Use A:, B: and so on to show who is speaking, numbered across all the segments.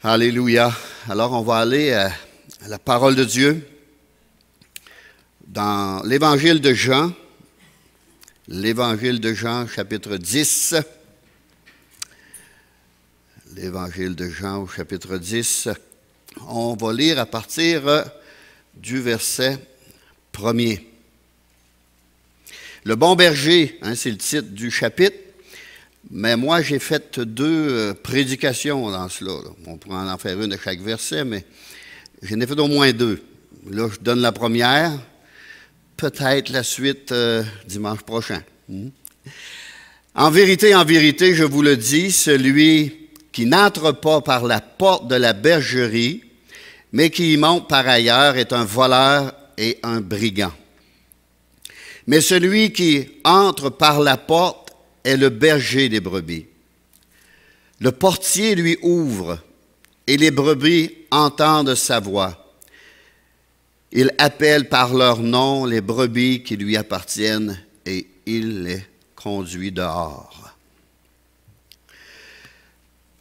A: Alléluia. Alors, on va aller à la parole de Dieu dans l'Évangile de Jean, chapitre 10. L'Évangile de Jean au chapitre 10. On va lire à partir du verset 1er. Le bon berger, c'est le titre du chapitre. Mais moi, j'ai fait deux prédications dans cela. On pourrait en faire une de chaque verset, mais j'en ai fait au moins deux. Là, je donne la première, peut-être la suite dimanche prochain. En vérité, je vous le dis, celui qui n'entre pas par la porte de la bergerie, mais qui y monte par ailleurs, est un voleur et un brigand. Mais celui qui entre par la porte est le berger des brebis. Le portier lui ouvre, et les brebis entendent sa voix. Il appelle par leur nom les brebis qui lui appartiennent, et il les conduit dehors.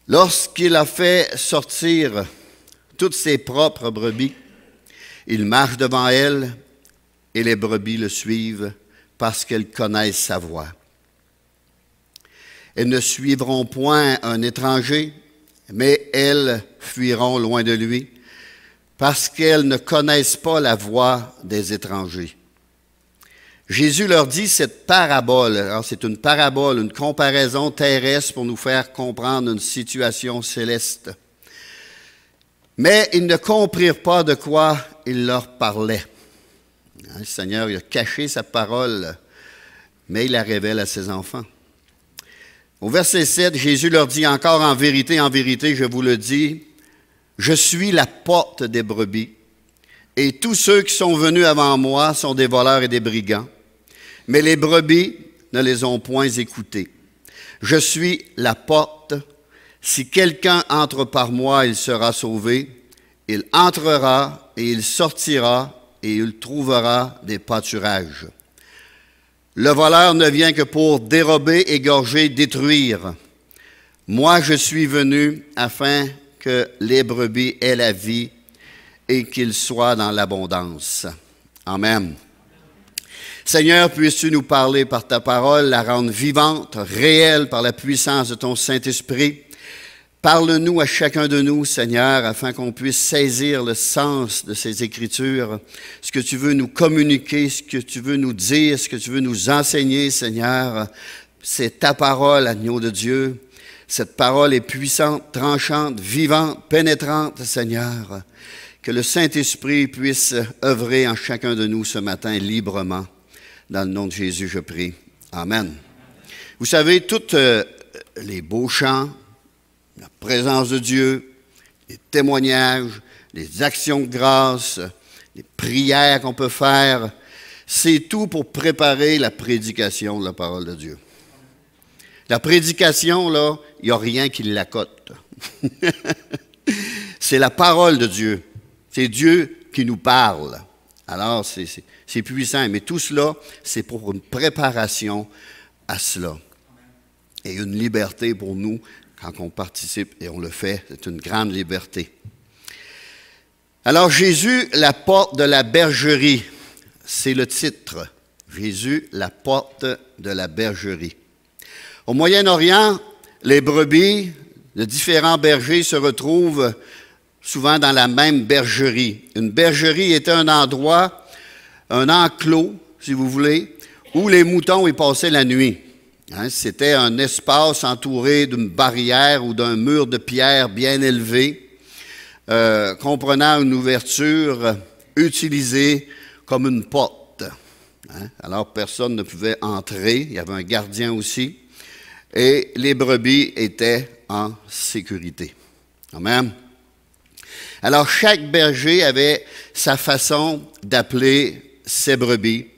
A: Lorsqu'il a fait sortir toutes ses propres brebis, il marche devant elles, et les brebis le suivent parce qu'elles connaissent sa voix. Elles ne suivront point un étranger, mais elles fuiront loin de lui, parce qu'elles ne connaissent pas la voix des étrangers. Jésus leur dit cette parabole. Alors c'est une parabole, une comparaison terrestre pour nous faire comprendre une situation céleste. Mais ils ne comprirent pas de quoi il leur parlait. Le Seigneur il a caché sa parole, mais il la révèle à ses enfants. Au verset 7, Jésus leur dit encore en vérité, je vous le dis, je suis la porte des brebis, et tous ceux qui sont venus avant moi sont des voleurs et des brigands, mais les brebis ne les ont point écoutés. Je suis la porte, si quelqu'un entre par moi, il sera sauvé, il entrera et il sortira et il trouvera des pâturages. Le voleur ne vient que pour dérober, égorger, détruire. Moi, je suis venu afin que les brebis aient la vie et qu'ils soient dans l'abondance. Amen. Seigneur, puisses-tu nous parler par ta parole, la rendre vivante, réelle par la puissance de ton Saint-Esprit. Parle-nous à chacun de nous, Seigneur, afin qu'on puisse saisir le sens de ces Écritures, ce que tu veux nous communiquer, ce que tu veux nous dire, ce que tu veux nous enseigner, Seigneur. C'est ta parole, agneau de Dieu. Cette parole est puissante, tranchante, vivante, pénétrante, Seigneur. Que le Saint-Esprit puisse œuvrer en chacun de nous ce matin librement. Dans le nom de Jésus, je prie. Amen. Vous savez, tous les beaux chants, la présence de Dieu, les témoignages, les actions de grâce, les prières qu'on peut faire, c'est tout pour préparer la prédication de la parole de Dieu. La prédication, là, il n'y a rien qui l'accote. C'est la parole de Dieu. C'est Dieu qui nous parle. Alors, c'est puissant, mais tout cela, c'est pour une préparation à cela. Et une liberté pour nous. Quand on participe et on le fait, c'est une grande liberté. Alors, Jésus, la porte de la bergerie, c'est le titre. Jésus, la porte de la bergerie. Au Moyen-Orient, les brebis de différents bergers se retrouvent souvent dans la même bergerie. Une bergerie était un endroit, un enclos, si vous voulez, où les moutons y passaient la nuit. C'était un espace entouré d'une barrière ou d'un mur de pierre bien élevé, comprenant une ouverture utilisée comme une porte. Alors, personne ne pouvait entrer. Il y avait un gardien aussi. Et les brebis étaient en sécurité. Amen. Alors, chaque berger avait sa façon d'appeler ses brebis.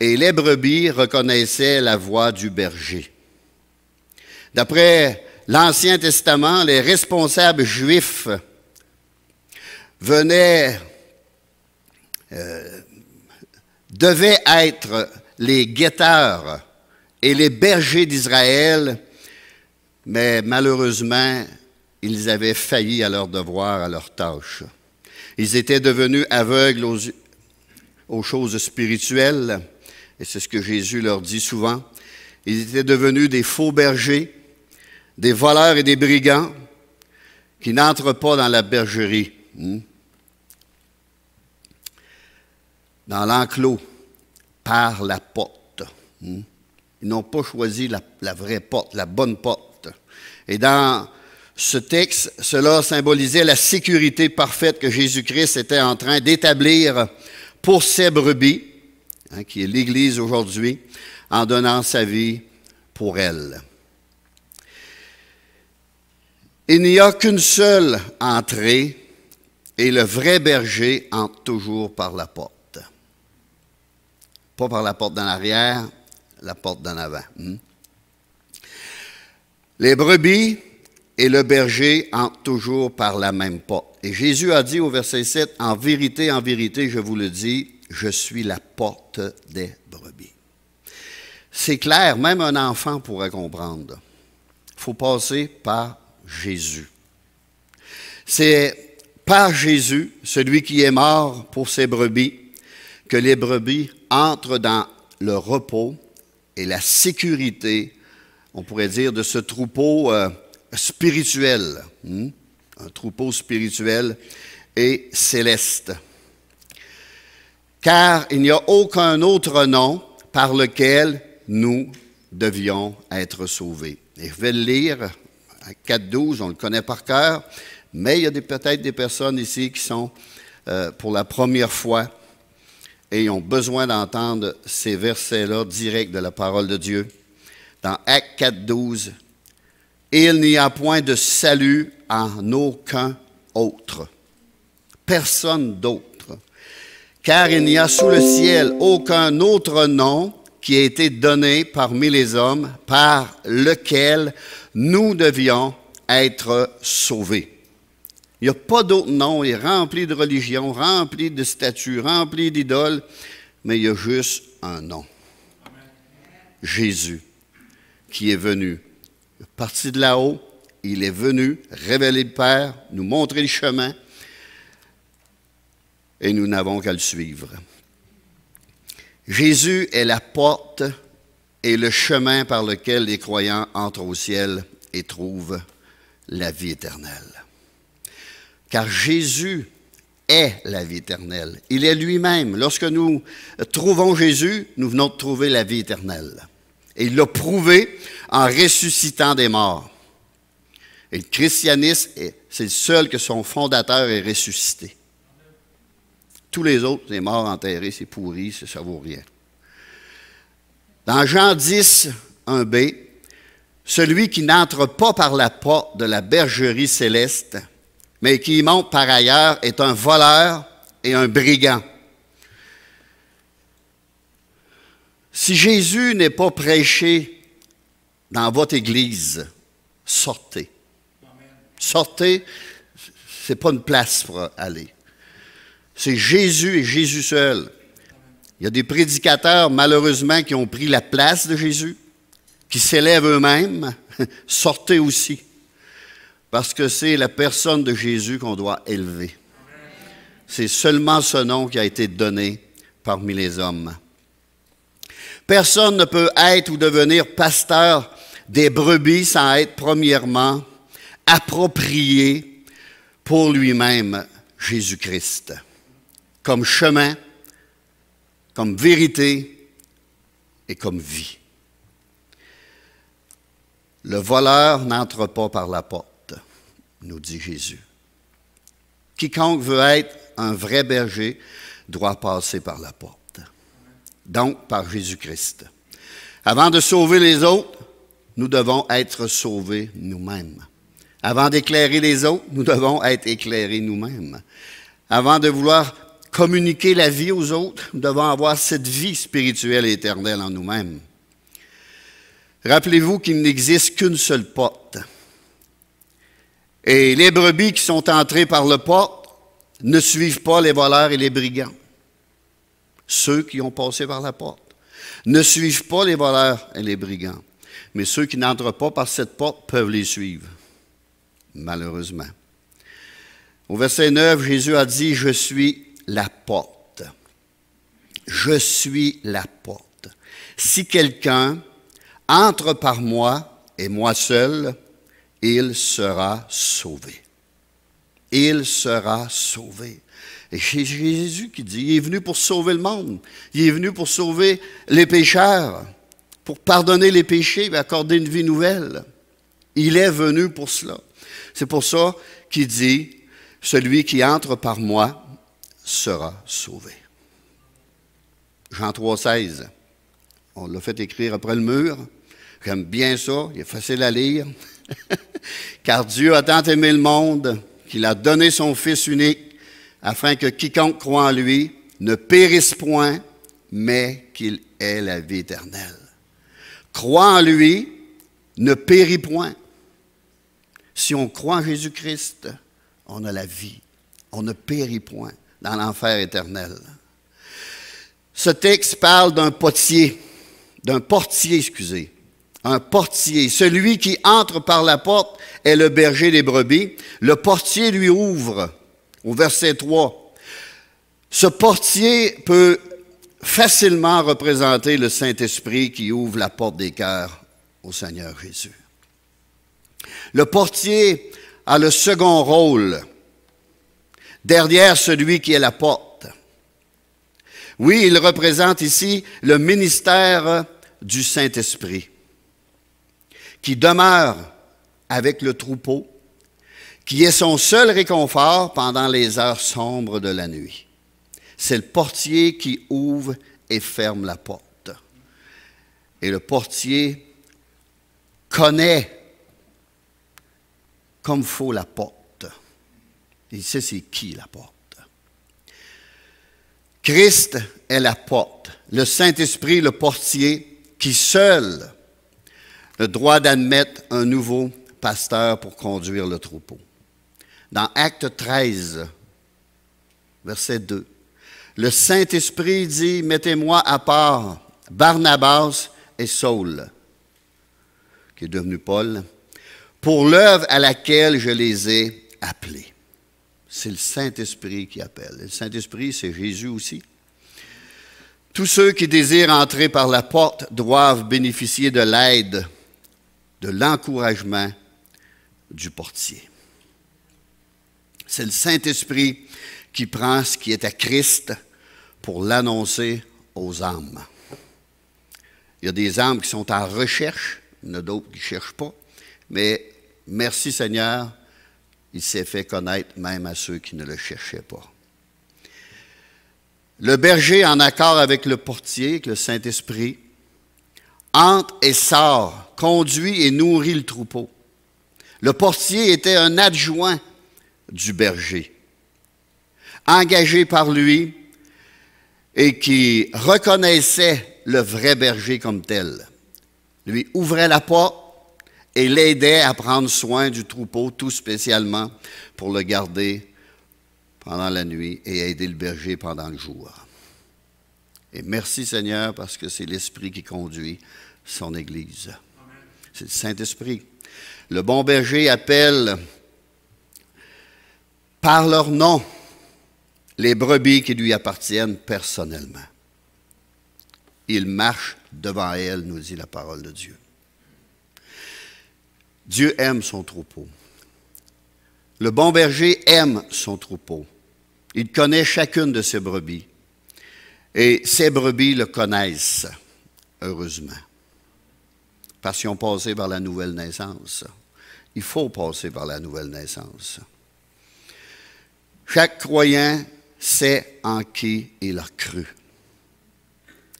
A: Et les brebis reconnaissaient la voix du berger. D'après l'Ancien Testament, les responsables juifs devaient être les guetteurs et les bergers d'Israël, mais malheureusement, ils avaient failli à leur devoir, à leur tâche. Ils étaient devenus aveugles aux choses spirituelles, et c'est ce que Jésus leur dit souvent. Ils étaient devenus des faux bergers, des voleurs et des brigands qui n'entrent pas dans la bergerie, dans l'enclos, par la porte. Ils n'ont pas choisi la vraie porte, la bonne porte. Et dans ce texte, cela symbolisait la sécurité parfaite que Jésus-Christ était en train d'établir pour ses brebis, qui est l'Église aujourd'hui, en donnant sa vie pour elle. Il n'y a qu'une seule entrée et le vrai berger entre toujours par la porte. Pas par la porte d'en arrière, la porte d'en avant. Les brebis et le berger entrent toujours par la même porte. Et Jésus a dit au verset 7, « En vérité, je vous le dis, je suis la porte des brebis. » C'est clair, même un enfant pourrait comprendre. Il faut passer par Jésus. C'est par Jésus, celui qui est mort pour ses brebis, que les brebis entrent dans le repos et la sécurité, on pourrait dire, de ce troupeau spirituel, un troupeau spirituel et céleste. Car il n'y a aucun autre nom par lequel nous devions être sauvés. Et je vais le lire à 4.12, on le connaît par cœur, mais il y a peut-être des personnes ici qui sont pour la première fois et ont besoin d'entendre ces versets-là directs de la parole de Dieu. Dans Actes 4.12, « Il n'y a point de salut en aucun autre. » Personne d'autre. Car il n'y a sous le ciel aucun autre nom qui a été donné parmi les hommes par lequel nous devions être sauvés. Il n'y a pas d'autre nom, il est rempli de religions, rempli de statues, rempli d'idoles, mais il y a juste un nom. Jésus, qui est venu. Parti de là-haut, il est venu révéler le Père, nous montrer le chemin, et nous n'avons qu'à le suivre. Jésus est la porte et le chemin par lequel les croyants entrent au ciel et trouvent la vie éternelle. Car Jésus est la vie éternelle. Il est lui-même. Lorsque nous trouvons Jésus, nous venons de trouver la vie éternelle. Et il l'a prouvé en ressuscitant des morts. Et le christianisme, c'est le seul que son fondateur est ressuscité. Tous les autres, c'est mort, enterré, c'est pourri, ça ne vaut rien. Dans Jean 10, 1b, celui qui n'entre pas par la porte de la bergerie céleste, mais qui y monte par ailleurs, est un voleur et un brigand. Si Jésus n'est pas prêché dans votre église, sortez. Sortez, ce n'est pas une place pour aller. C'est Jésus et Jésus seul. Il y a des prédicateurs, malheureusement, qui ont pris la place de Jésus, qui s'élèvent eux-mêmes. Sortez aussi. Parce que c'est la personne de Jésus qu'on doit élever. C'est seulement ce nom qui a été donné parmi les hommes. Personne ne peut être ou devenir pasteur des brebis sans être premièrement approprié pour lui-même Jésus-Christ, comme chemin, comme vérité et comme vie. Le voleur n'entre pas par la porte, nous dit Jésus. Quiconque veut être un vrai berger doit passer par la porte, donc par Jésus-Christ. Avant de sauver les autres, nous devons être sauvés nous-mêmes. Avant d'éclairer les autres, nous devons être éclairés nous-mêmes. Avant de vouloir communiquer la vie aux autres, nous devons avoir cette vie spirituelle et éternelle en nous-mêmes. Rappelez-vous qu'il n'existe qu'une seule porte. Et les brebis qui sont entrées par la porte ne suivent pas les voleurs et les brigands. Ceux qui ont passé par la porte ne suivent pas les voleurs et les brigands. Mais ceux qui n'entrent pas par cette porte peuvent les suivre. malheureusement. Au verset 9, Jésus a dit, « Je suis la porte. Je suis la porte. Si quelqu'un entre par moi et moi seul, il sera sauvé. » Il sera sauvé. Et c'est Jésus qui dit, il est venu pour sauver le monde. Il est venu pour sauver les pécheurs, pour pardonner les péchés et accorder une vie nouvelle. Il est venu pour cela. C'est pour ça qu'il dit, celui qui entre par moi sera sauvé. Jean 3,16. On l'a fait écrire après le mur. J'aime bien ça, il est facile à lire. Car Dieu a tant aimé le monde qu'il a donné son Fils unique, afin que quiconque croit en lui ne périsse point, mais qu'il ait la vie éternelle. Croit en lui, ne périt point. Si on croit en Jésus-Christ, on a la vie. On ne périt point dans l'enfer éternel. Ce texte parle d'un portier, un portier. Celui qui entre par la porte est le berger des brebis. Le portier lui ouvre. Au verset 3. Ce portier peut facilement représenter le Saint-Esprit qui ouvre la porte des cœurs au Seigneur Jésus. Le portier a le second rôle, derrière celui qui est la porte. Oui, il représente ici le ministère du Saint-Esprit, qui demeure avec le troupeau, qui est son seul réconfort pendant les heures sombres de la nuit. C'est le portier qui ouvre et ferme la porte. Et le portier connaît comme faut la porte. Il sait c'est qui la porte. Christ est la porte. Le Saint-Esprit, le portier, qui seul a le droit d'admettre un nouveau pasteur pour conduire le troupeau. Dans Acte 13, verset 2, le Saint-Esprit dit, « Mettez-moi à part Barnabas et Saul, qui est devenu Paul, pour l'œuvre à laquelle je les ai appelés. » C'est le Saint-Esprit qui appelle. Le Saint-Esprit, c'est Jésus aussi. Tous ceux qui désirent entrer par la porte doivent bénéficier de l'aide, de l'encouragement du portier. C'est le Saint-Esprit qui prend ce qui est à Christ pour l'annoncer aux âmes. Il y a des âmes qui sont en recherche, il y en a d'autres qui ne cherchent pas, mais merci Seigneur, il s'est fait connaître même à ceux qui ne le cherchaient pas. Le berger, en accord avec le portier, avec le Saint-Esprit, entre et sort, conduit et nourrit le troupeau. Le portier était un adjoint du berger, engagé par lui et qui reconnaissait le vrai berger comme tel. Lui ouvrait la porte et l'aidait à prendre soin du troupeau, tout spécialement pour le garder pendant la nuit et aider le berger pendant le jour. Et merci Seigneur parce que c'est l'Esprit qui conduit son Église. C'est le Saint-Esprit. Le bon berger appelle par leur nom les brebis qui lui appartiennent personnellement. Il marche devant elles, nous dit la parole de Dieu. Dieu aime son troupeau. Le bon berger aime son troupeau. Il connaît chacune de ses brebis. Et ces brebis le connaissent, heureusement. Parce qu'ils ont passé par la nouvelle naissance. Il faut passer par la nouvelle naissance. Chaque croyant sait en qui il a cru.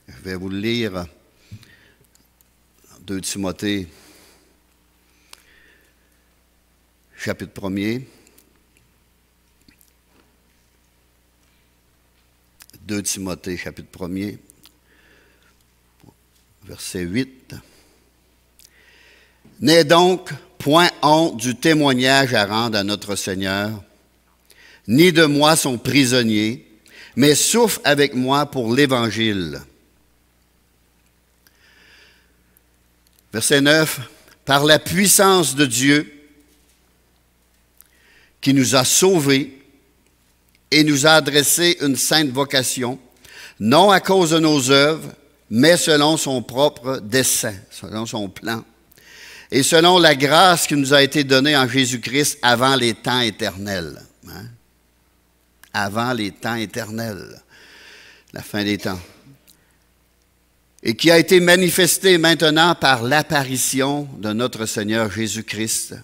A: Je vais vous le lire. 2 Timothée, chapitre 1er. 2 Timothée, chapitre 1er, verset 8. « N'aie donc point honte du témoignage à rendre à notre Seigneur, ni de moi son prisonnier, mais souffre avec moi pour l'Évangile. » Verset 9. « Par la puissance de Dieu, qui nous a sauvés et nous a adressé une sainte vocation, non à cause de nos œuvres, mais selon son propre dessein, selon son plan, et selon la grâce qui nous a été donnée en Jésus-Christ avant les temps éternels. Hein? Avant les temps éternels, la fin des temps. Et qui a été manifestée maintenant par l'apparition de notre Seigneur Jésus-Christ,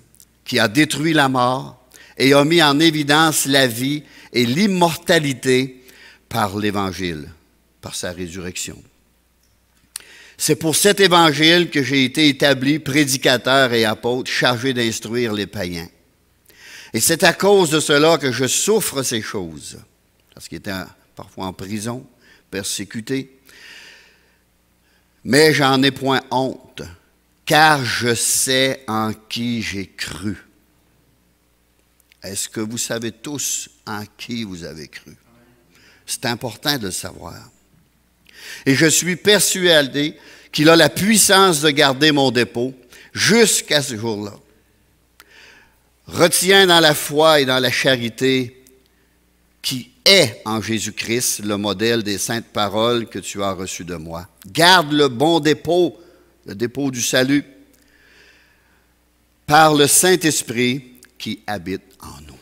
A: qui a détruit la mort et a mis en évidence la vie et l'immortalité par l'Évangile, par sa résurrection. C'est pour cet Évangile que j'ai été établi prédicateur et apôtre, chargé d'instruire les païens. Et c'est à cause de cela que je souffre ces choses, parce qu'il était parfois en prison, persécuté. Mais j'en ai point honte, car je sais en qui j'ai cru. Est-ce que vous savez tous en qui vous avez cru? C'est important de le savoir. Et je suis persuadé qu'il a la puissance de garder mon dépôt jusqu'à ce jour-là. Retiens dans la foi et dans la charité qui est en Jésus-Christ le modèle des saintes paroles que tu as reçues de moi. Garde le bon dépôt, le dépôt du salut, par le Saint-Esprit qui habite en nous.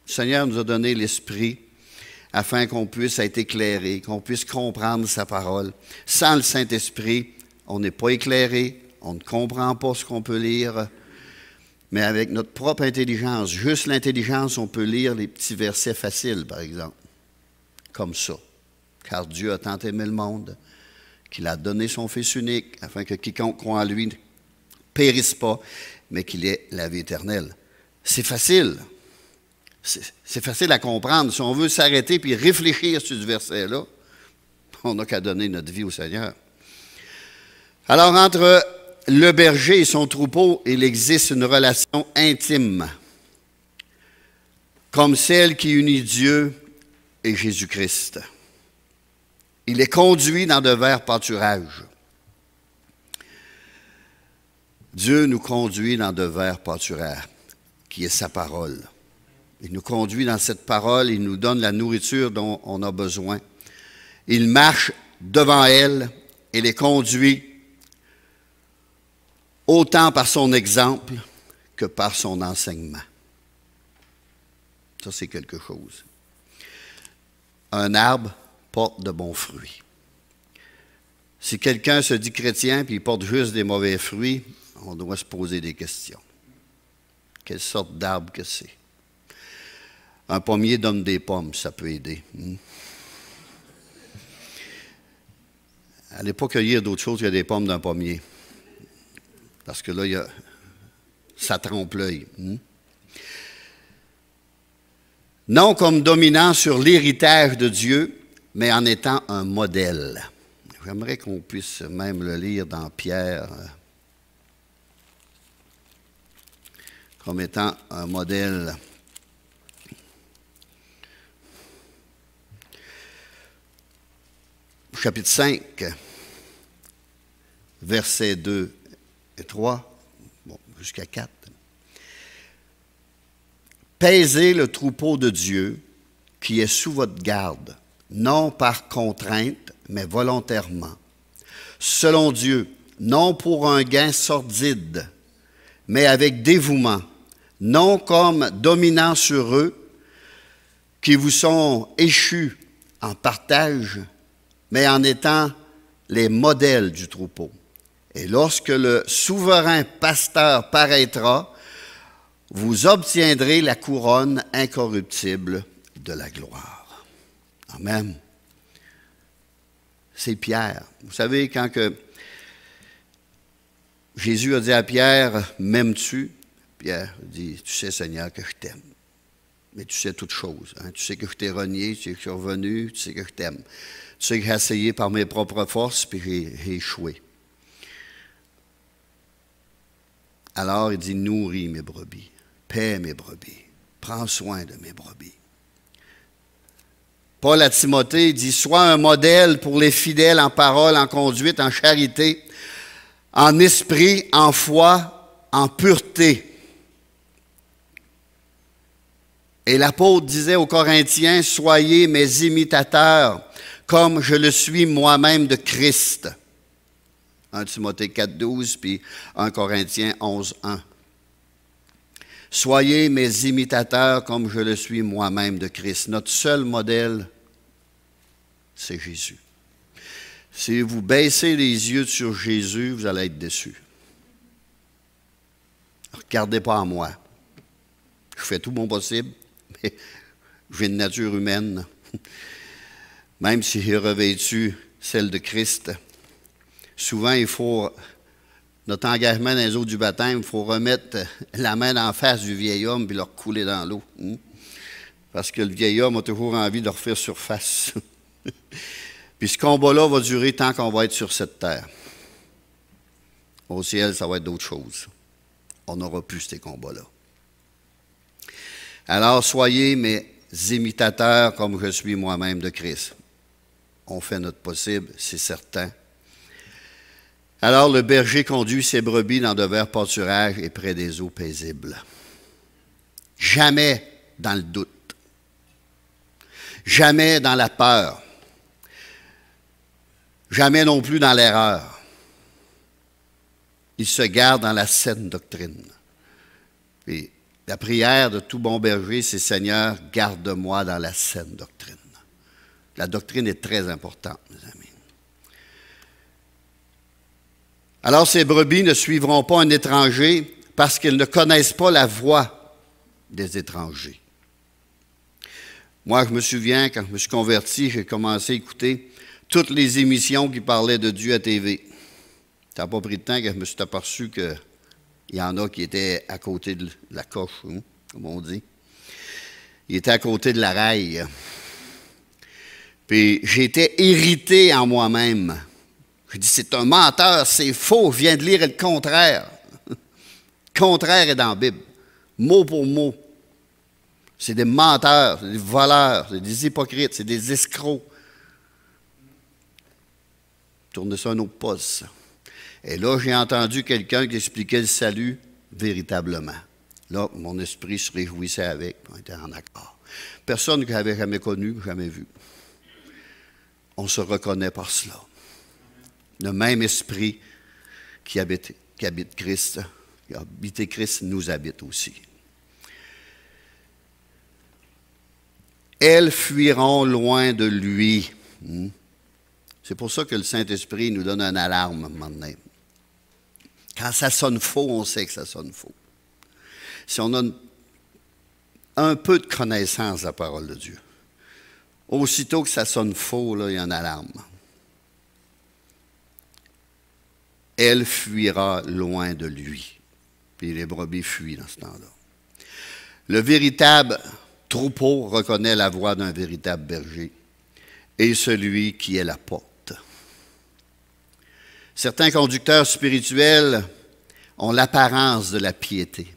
A: Le Seigneur nous a donné l'Esprit afin qu'on puisse être éclairé, qu'on puisse comprendre sa parole. Sans le Saint-Esprit, on n'est pas éclairé, on ne comprend pas ce qu'on peut lire. Mais avec notre propre intelligence, juste l'intelligence, on peut lire les petits versets faciles, par exemple. Comme ça. Car Dieu a tant aimé le monde qu'il a donné son Fils unique, afin que quiconque croit en lui ne périsse pas, mais qu'il ait la vie éternelle. C'est facile. C'est facile à comprendre. Si on veut s'arrêter puis réfléchir sur ce verset-là, on n'a qu'à donner notre vie au Seigneur. Alors, entre le berger et son troupeau, il existe une relation intime, comme celle qui unit Dieu et Jésus-Christ. Il est conduit dans de verts pâturages. Dieu nous conduit dans de verts pâturages, qui est sa parole. Il nous conduit dans cette parole, il nous donne la nourriture dont on a besoin. Il marche devant elle et les conduit autant par son exemple que par son enseignement. Ça, c'est quelque chose. Un arbre porte de bons fruits. Si quelqu'un se dit chrétien puis il porte juste des mauvais fruits, on doit se poser des questions. Quelle sorte d'arbre que c'est? Un pommier donne des pommes, ça peut aider. Allez pas cueillir d'autres choses que des pommes d'un pommier. Parce que là, ça trompe l'œil. Non comme dominant sur l'héritage de Dieu, mais en étant un modèle. J'aimerais qu'on puisse même le lire dans Pierre, comme étant un modèle. Chapitre 5, versets 2 et 3, bon, jusqu'à 4. Paisez le troupeau de Dieu qui est sous votre garde, non par contrainte, mais volontairement. Selon Dieu, non pour un gain sordide, mais avec dévouement, non comme dominant sur eux, qui vous sont échus en partage, mais en étant les modèles du troupeau. Et lorsque le souverain pasteur paraîtra, vous obtiendrez la couronne incorruptible de la gloire. Amen. C'est Pierre. Vous savez, quand que Jésus a dit à Pierre, « M'aimes-tu? » Pierre dit, « Tu sais, Seigneur, que je t'aime. Mais tu sais toutes choses. Hein? Tu sais que je t'ai renié, tu sais que je suis revenu, tu sais que je t'aime. Tu sais que j'ai essayé par mes propres forces, puis j'ai échoué. » Alors, il dit, « Nourris mes brebis, paie mes brebis, prends soin de mes brebis. » Paul à Timothée dit, « Sois un modèle pour les fidèles en parole, en conduite, en charité, en esprit, en foi, en pureté. » Et l'apôtre disait aux Corinthiens, « Soyez mes imitateurs, comme je le suis moi-même de Christ. » 1 Timothée 4, 12, puis 1 Corinthiens 11, 1. « Soyez mes imitateurs, comme je le suis moi-même de Christ. » Notre seul modèle, c'est Jésus. Si vous baissez les yeux sur Jésus, vous allez être déçus. Regardez pas en moi. Je fais tout mon possible, mais j'ai une nature humaine. Même si j'ai revêtu celle de Christ. Souvent, il faut, notre engagement dans les eaux du baptême, il faut remettre la main en face du vieil homme et le couler dans l'eau. Parce que le vieil homme a toujours envie de refaire surface. Puis ce combat-là va durer tant qu'on va être sur cette terre. Au ciel, ça va être d'autres choses. On n'aura plus ces combats-là. Alors, soyez mes imitateurs comme je suis moi-même de Christ. On fait notre possible, c'est certain. Alors, le berger conduit ses brebis dans de verts pâturages et près des eaux paisibles. Jamais dans le doute. Jamais dans la peur. Jamais non plus dans l'erreur. Il se garde dans la saine doctrine. Et la prière de tout bon berger, c'est « Seigneur, garde-moi dans la saine doctrine ». La doctrine est très importante, mes amis. Alors, ces brebis ne suivront pas un étranger parce qu'ils ne connaissent pas la voix des étrangers. Moi, je me souviens, quand je me suis converti, j'ai commencé à écouter toutes les émissions qui parlaient de Dieu à TV. Ça n'a pas pris de temps que je me suis aperçu qu'il y en a qui étaient à côté de la coche, comme on dit. Ils étaient à côté de la raille. Puis j'étais irrité en moi-même. Je dis, c'est un menteur, c'est faux, je viens de lire le contraire. Le contraire est dans la Bible, mot pour mot. C'est des menteurs, c'est des voleurs, c'est des hypocrites, c'est des escrocs. Tournez ça à un autre poste. Et là, j'ai entendu quelqu'un qui expliquait le salut véritablement. Là, mon esprit se réjouissait avec, on était en accord. Personne que j'avais jamais connu, jamais vu. On se reconnaît par cela. Le même esprit qui habite Christ, qui a habité Christ, nous habite aussi. Elles fuiront loin de lui. C'est pour ça que le Saint-Esprit nous donne une alarme maintenant. Quand ça sonne faux, on sait que ça sonne faux. Si on a un peu de connaissance de la parole de Dieu, aussitôt que ça sonne faux, là, il y a une alarme. Elle fuira loin de lui. Puis les brebis fuient dans ce temps-là. Le véritable troupeau reconnaît la voix d'un véritable berger et celui qui est la porte. Certains conducteurs spirituels ont l'apparence de la piété.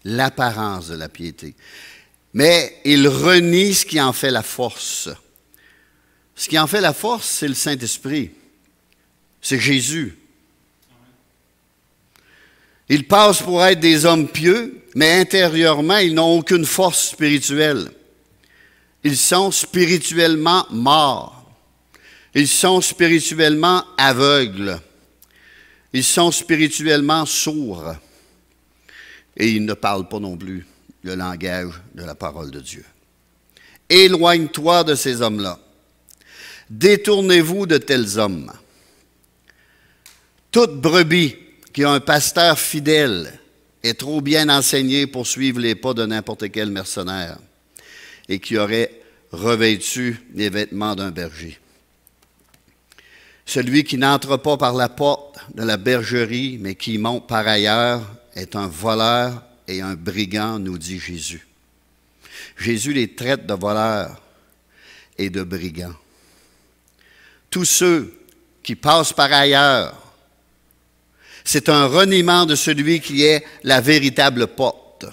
A: L'apparence de la piété. Mais ils renient ce qui en fait la force. Ce qui en fait la force, c'est le Saint-Esprit. C'est Jésus. Ils passent pour être des hommes pieux, mais intérieurement, ils n'ont aucune force spirituelle. Ils sont spirituellement morts. Ils sont spirituellement aveugles. Ils sont spirituellement sourds. Et ils ne parlent pas non plus le langage de la parole de Dieu. Éloigne-toi de ces hommes-là. Détournez-vous de tels hommes. Toute brebis qui a un pasteur fidèle est trop bien enseigné pour suivre les pas de n'importe quel mercenaire et qui aurait revêtu les vêtements d'un berger. Celui qui n'entre pas par la porte de la bergerie, mais qui monte par ailleurs, est un voleur et un brigand, nous dit Jésus. Jésus les traite de voleurs et de brigands. Tous ceux qui passent par ailleurs, c'est un reniement de celui qui est la véritable porte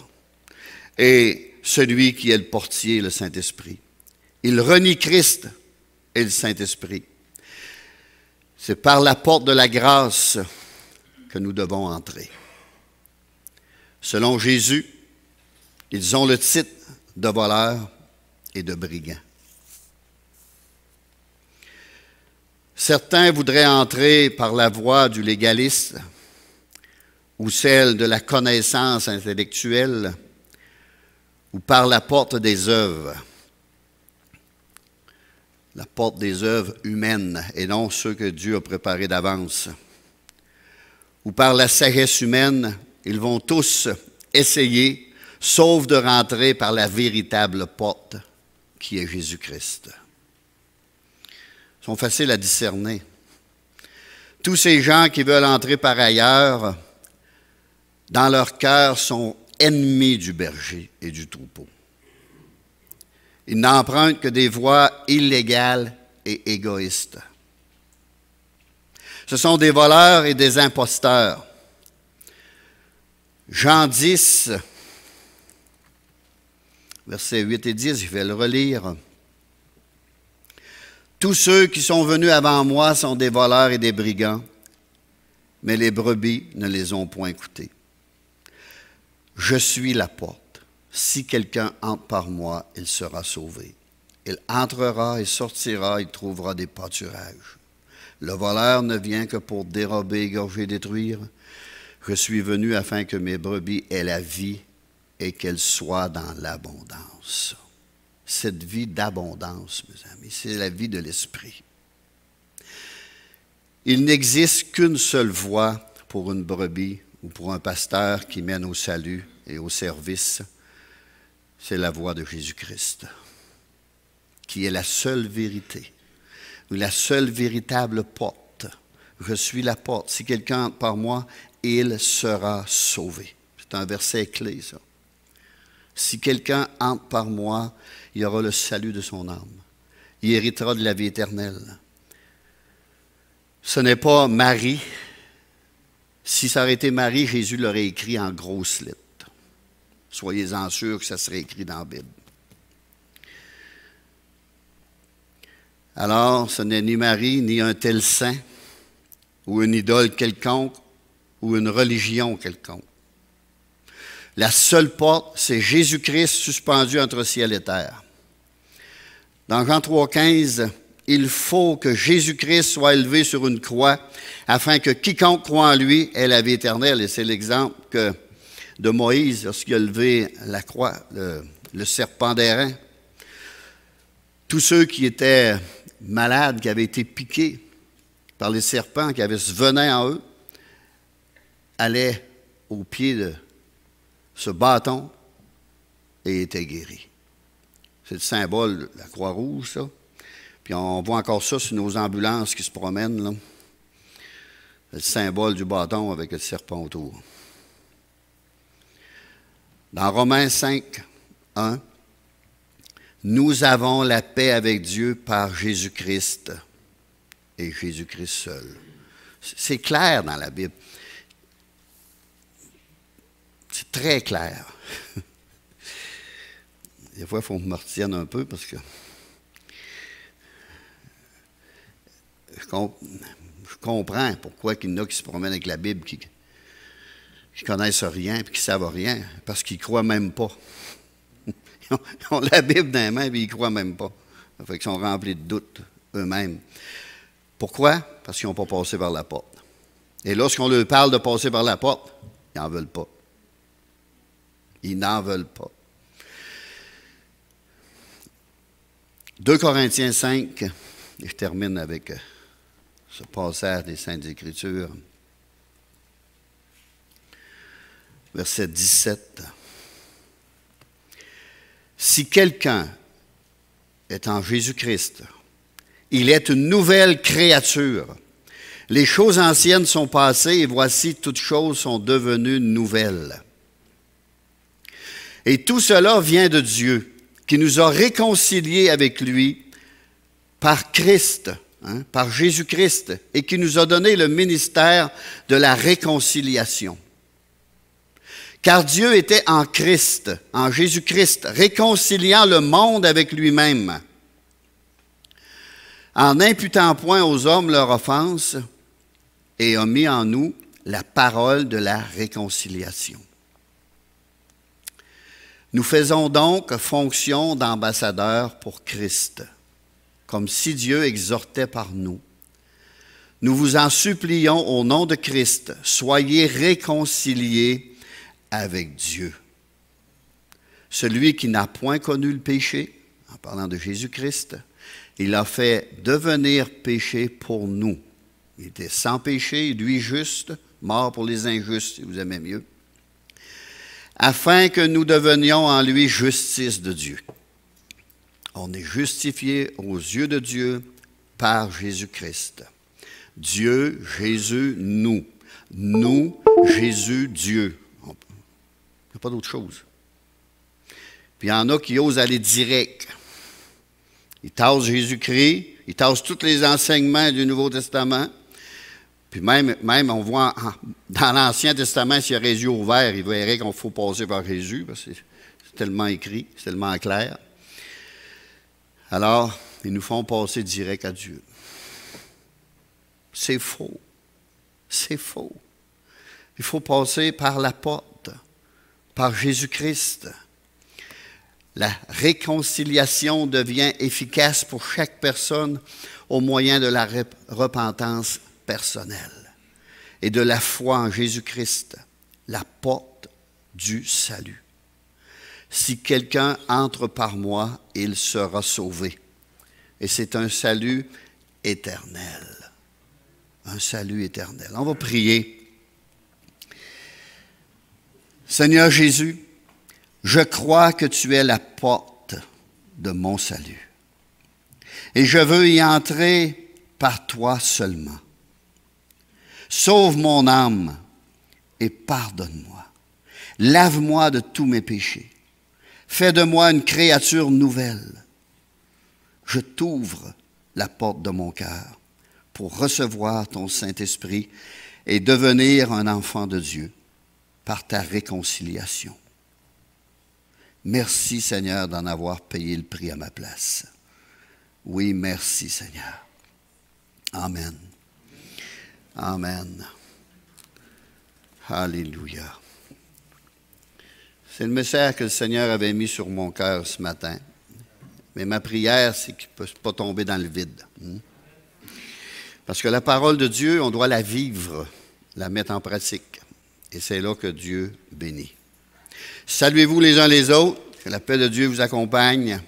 A: et celui qui est le portier, le Saint-Esprit. Il renie Christ et le Saint-Esprit. C'est par la porte de la grâce que nous devons entrer. Selon Jésus, ils ont le titre de voleurs et de brigands. Certains voudraient entrer par la voie du légalisme ou celle de la connaissance intellectuelle ou par la porte des œuvres. La porte des œuvres humaines et non ceux que Dieu a préparés d'avance. Ou par la sagesse humaine, ils vont tous essayer, sauf de rentrer par la véritable porte qui est Jésus-Christ. Ils sont faciles à discerner. Tous ces gens qui veulent entrer par ailleurs, dans leur cœur, sont ennemis du berger et du troupeau. Ils n'empruntent que des voies illégales et égoïstes. Ce sont des voleurs et des imposteurs. Jean 10, versets 8 et 10, je vais le relire. Tous ceux qui sont venus avant moi sont des voleurs et des brigands, mais les brebis ne les ont point écoutés. Je suis la porte. Si quelqu'un entre par moi, il sera sauvé. Il entrera et sortira, il trouvera des pâturages. Le voleur ne vient que pour dérober, égorger, détruire. Je suis venu afin que mes brebis aient la vie et qu'elles soient dans l'abondance. Cette vie d'abondance, mes amis, c'est la vie de l'esprit. Il n'existe qu'une seule voie pour une brebis ou pour un pasteur qui mène au salut et au service. C'est la voie de Jésus-Christ, qui est la seule vérité, ou la seule véritable porte. Je suis la porte. Si quelqu'un entre par moi, il sera sauvé. C'est un verset clé, ça. Si quelqu'un entre par moi, il y aura le salut de son âme. Il héritera de la vie éternelle. Ce n'est pas Marie. Si ça aurait été Marie, Jésus l'aurait écrit en grosses lettres. Soyez-en sûrs que ça serait écrit dans la Bible. Alors, ce n'est ni Marie, ni un tel saint, ou une idole quelconque, ou une religion quelconque. La seule porte, c'est Jésus-Christ suspendu entre ciel et terre. Dans Jean 3,15, il faut que Jésus-Christ soit élevé sur une croix afin que quiconque croit en lui ait la vie éternelle. Et c'est l'exemple de Moïse lorsqu'il a levé la croix, le serpent d'airain. Tous ceux qui étaient malades, qui avaient été piqués par les serpents, qui avaient ce venin en eux, allaient au pied de ce bâton et étaient guéris. C'est le symbole de la Croix-Rouge, ça. Puis on voit encore ça sur nos ambulances qui se promènent, là. C'est le symbole du bâton avec le serpent autour. Dans Romains 5, 1, nous avons la paix avec Dieu par Jésus-Christ et Jésus-Christ seul. C'est clair dans la Bible. C'est très clair. Des fois, il faut que je me retienne un peu parce que je comprends pourquoi il y en a qui se promènent avec la Bible, qui ne connaissent rien et qui ne savent rien, parce qu'ils ne croient même pas. Ils ont la Bible dans les mains et ils ne croient même pas. Ça fait qu'ils sont remplis de doutes eux-mêmes. Pourquoi? Parce qu'ils n'ont pas passé par la porte. Et lorsqu'on leur parle de passer par la porte, ils n'en veulent pas. Ils n'en veulent pas. 2 Corinthiens 5, et je termine avec ce passage des Saintes Écritures. Verset 17. Si quelqu'un est en Jésus-Christ, il est une nouvelle créature. Les choses anciennes sont passées et voici toutes choses sont devenues nouvelles. Et tout cela vient de Dieu, qui nous a réconciliés avec lui par Christ, par Jésus-Christ, et qui nous a donné le ministère de la réconciliation. Car Dieu était en Christ, en Jésus-Christ, réconciliant le monde avec lui-même, en n'imputant point aux hommes leur offense, et a mis en nous la parole de la réconciliation. Nous faisons donc fonction d'ambassadeurs pour Christ, comme si Dieu exhortait par nous. Nous vous en supplions au nom de Christ, soyez réconciliés avec Dieu. Celui qui n'a point connu le péché, en parlant de Jésus-Christ, il a fait devenir péché pour nous. Il était sans péché, lui juste, mort pour les injustes, si vous aimez mieux, afin que nous devenions en lui justice de Dieu. On est justifié aux yeux de Dieu par Jésus-Christ. Dieu, Jésus, nous. Nous, Jésus, Dieu. Il n'y a pas d'autre chose. Puis il y en a qui osent aller direct. Ils tassent Jésus-Christ, ils tassent tous les enseignements du Nouveau Testament. Puis même on voit dans l'Ancien Testament, s'il y a les yeux ouverts, il verrait qu'il faut passer par Jésus, parce que c'est tellement écrit, c'est tellement clair. Alors, ils nous font passer direct à Dieu. C'est faux. C'est faux. Il faut passer par la porte, par Jésus-Christ. La réconciliation devient efficace pour chaque personne au moyen de la repentance personnelle et de la foi en Jésus-Christ, la porte du salut. Si quelqu'un entre par moi, il sera sauvé. Et c'est un salut éternel. Un salut éternel. On va prier. Seigneur Jésus, je crois que tu es la porte de mon salut. Et je veux y entrer par toi seulement. Sauve mon âme et pardonne-moi. Lave-moi de tous mes péchés. Fais de moi une créature nouvelle. Je t'ouvre la porte de mon cœur pour recevoir ton Saint-Esprit et devenir un enfant de Dieu par ta réconciliation. Merci, Seigneur, d'en avoir payé le prix à ma place. Oui, merci, Seigneur. Amen. Amen. Alléluia. C'est le message que le Seigneur avait mis sur mon cœur ce matin. Mais ma prière, c'est qu'il ne peut pas tomber dans le vide. Parce que la parole de Dieu, on doit la vivre, la mettre en pratique. Et c'est là que Dieu bénit. Saluez-vous les uns les autres. Que la paix de Dieu vous accompagne.